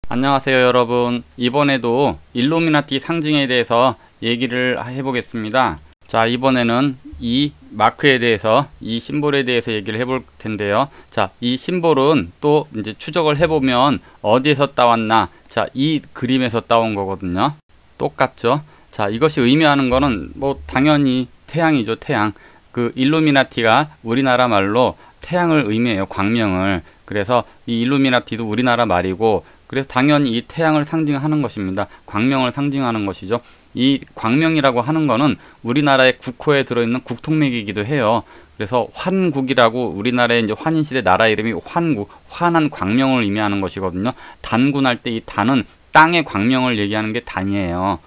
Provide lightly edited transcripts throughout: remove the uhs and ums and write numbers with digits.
안녕하세요 여러분. 이번에도 일루미나티 상징에 대해서 얘기를 해보겠습니다. 자, 이번에는 이 마크에 대해서, 이 심볼에 대해서 얘기를 해볼 텐데요. 자, 이 심볼은 또 이제 추적을 해보면 어디에서 따왔나? 자, 이 그림에서 따온 거거든요. 똑같죠? 자, 이것이 의미하는 거는 뭐 당연히 태양이죠. 태양. 그 일루미나티가 우리나라 말로 태양을 의미해요. 광명을. 그래서 이 일루미나티도 우리나라 말이고, 그래서 당연히 이 태양을 상징하는 것입니다. 광명을 상징하는 것이죠. 이 광명이라고 하는 거는 우리나라의 국호에 들어있는 국통맥이기도 해요. 그래서 환국이라고, 우리나라의 이제 환인시대 나라 이름이 환국, 환한 광명을 의미하는 것이거든요. 단군할 때 이 단은 땅의 광명을 얘기하는 게 단이에요.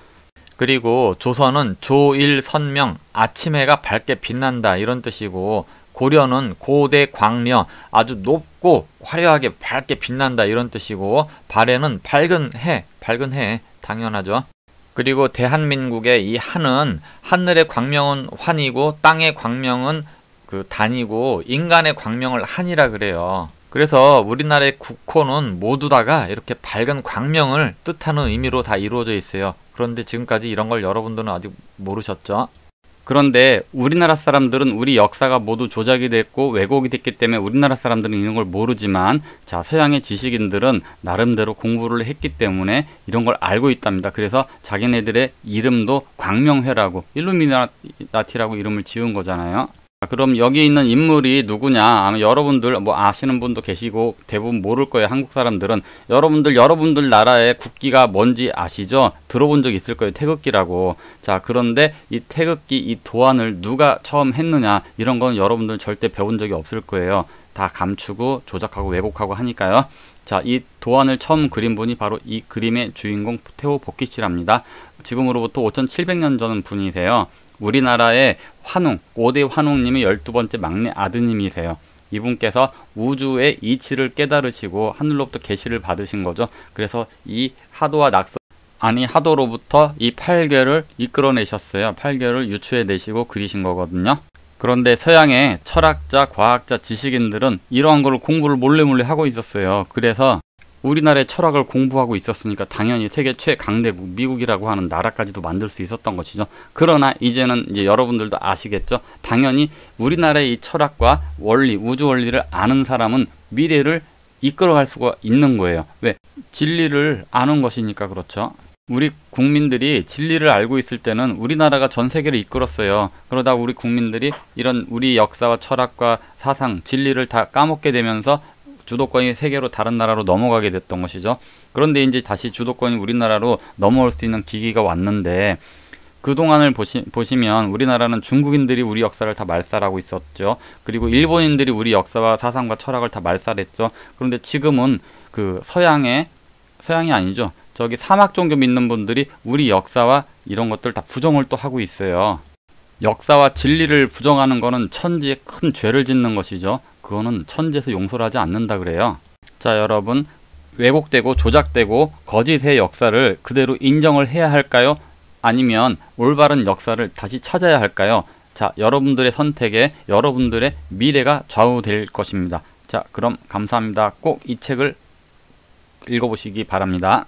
그리고 조선은 조일선명, 아침 해가 밝게 빛난다 이런 뜻이고, 고려는 고대 광려, 아주 높고 화려하게 밝게 빛난다 이런 뜻이고, 발해는 밝은 해 당연하죠. 그리고 대한민국의 이 한은, 하늘의 광명은 환이고 땅의 광명은 그 단이고, 인간의 광명을 한이라 그래요. 그래서 우리나라의 국호는 모두 다가 이렇게 밝은 광명을 뜻하는 의미로 다 이루어져 있어요. 그런데 지금까지 이런 걸 여러분들은 아직 모르셨죠? 그런데 우리나라 사람들은 우리 역사가 모두 조작이 됐고 왜곡이 됐기 때문에 우리나라 사람들은 이런 걸 모르지만, 자, 서양의 지식인들은 나름대로 공부를 했기 때문에 이런 걸 알고 있답니다. 그래서 자기네들의 이름도 광명회라고, 일루미나티라고 이름을 지은 거잖아요. 그럼 여기 있는 인물이 누구냐? 아마 여러분들 뭐 아시는 분도 계시고 대부분 모를 거예요. 한국 사람들은. 여러분들 나라의 국기가 뭔지 아시죠? 들어본 적 있을 거예요. 태극기라고. 자, 그런데 이 태극기, 이 도안을 누가 처음 했느냐? 이런 건 여러분들 절대 배운 적이 없을 거예요. 다 감추고 조작하고 왜곡하고 하니까요. 자, 이 도안을 처음 그린 분이 바로 이 그림의 주인공 테오 보키치랍니다. 지금으로부터 5700년 전 분이세요. 우리나라의 환웅, 5대 환웅님의 12번째 막내 아드님이세요. 이분께서 우주의 이치를 깨달으시고 하늘로부터 계시를 받으신 거죠. 그래서 이 하도와 하도로부터 이 8개를 이끌어내셨어요. 8개를 유추해내시고 그리신 거거든요. 그런데 서양의 철학자, 과학자, 지식인들은 이러한 걸 공부를 몰래 하고 있었어요. 그래서 우리나라의 철학을 공부하고 있었으니까 당연히 세계 최강대국 미국이라고 하는 나라까지도 만들 수 있었던 것이죠. 그러나 이제는 이제 여러분들도 아시겠죠. 당연히 우리나라의 이 철학과 원리, 우주 원리를 아는 사람은 미래를 이끌어갈 수가 있는 거예요. 왜? 진리를 아는 것이니까. 그렇죠. 우리 국민들이 진리를 알고 있을 때는 우리나라가 전 세계를 이끌었어요. 그러다 우리 국민들이 이런 우리 역사와 철학과 사상, 진리를 다 까먹게 되면서 주도권이 세계로 다른 나라로 넘어가게 됐던 것이죠. 그런데 이제 다시 주도권이 우리나라로 넘어올 수 있는 기기가 왔는데, 그동안을 보시면 우리나라는 중국인들이 우리 역사를 다 말살하고 있었죠. 그리고 일본인들이 우리 역사와 사상과 철학을 다 말살했죠. 그런데 지금은 그 서양이 아니죠. 저기 사막 종교 믿는 분들이 우리 역사와 이런 것들 다 부정을 또 하고 있어요. 역사와 진리를 부정하는 거는 천지에 큰 죄를 짓는 것이죠. 그거는 천지에서 용서를 하지 않는다 그래요. 자, 여러분, 왜곡되고 조작되고 거짓의 역사를 그대로 인정을 해야 할까요? 아니면 올바른 역사를 다시 찾아야 할까요? 자, 여러분들의 선택에 여러분들의 미래가 좌우될 것입니다. 자, 그럼 감사합니다. 꼭 이 책을 읽어보시기 바랍니다.